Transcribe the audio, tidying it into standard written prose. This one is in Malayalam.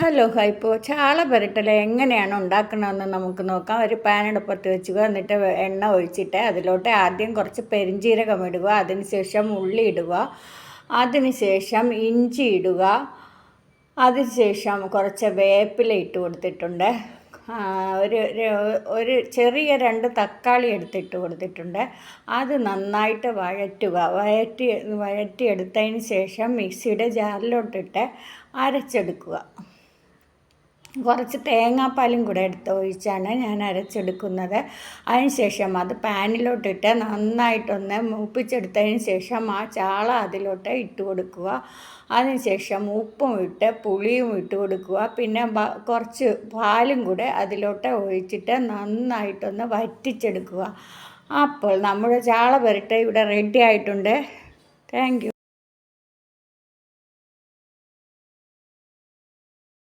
Hello hi. ഇപ്പോൾ ചാള പുരട്ടൽ എങ്ങനെയാണ് ഉണ്ടാക്കണമെന്ന് നമുക്ക് നോക്കാം. ഒരു പാൻ അടുപ്പത്ത് വെച്ചുക, എന്നിട്ട് എണ്ണ ഒഴിച്ചിട്ട് അതിലോട്ട് ആദ്യം കുറച്ച് പെരിഞ്ജീരകം ഇടുക, അതിനുശേഷം ഉള്ളി ഇടുക, അതിനുശേഷം ഇഞ്ചി ഇടുക, അതിനുശേഷം കുറച്ച് വേപ്പില ഇട്ട് കൊടുത്തിട്ടുണ്ട്. ഒരു ചെറിയ 2 തക്കാളി എടുത്തിട്ട് കൊടുത്തിട്ടുണ്ട്. അത് നന്നായിട്ട് വഴറ്റിയെടുത്തതിന് ശേഷം മിക്സിയുടെ ജാറിലോട്ടിട്ട് അരച്ചെടുക്കുക. കുറച്ച് തേങ്ങാപ്പാലും കൂടെ ഒഴിച്ചാണ് ഞാൻ അരച്ചെടുക്കുന്നത്. അതിനുശേഷം അത് പാനിലോട്ടിട്ട് നന്നായിട്ടൊന്ന് മൂപ്പിച്ചെടുത്തതിന് ശേഷം ആ ചാള അതിലോട്ട് ഇട്ട് കൊടുക്കുക. അതിനുശേഷം ഉപ്പും ഇട്ട് പുളിയും ഇട്ട് കൊടുക്കുക. പിന്നെ കുറച്ച് പാലും കൂടെ അതിലോട്ട് ഒഴിച്ചിട്ട് നന്നായിട്ടൊന്ന് വറ്റിച്ചെടുക്കുക. അപ്പോൾ നമ്മുടെ ചാള പുരട്ട് ഇവിടെ റെഡി ആയിട്ടുണ്ട്. Thank you.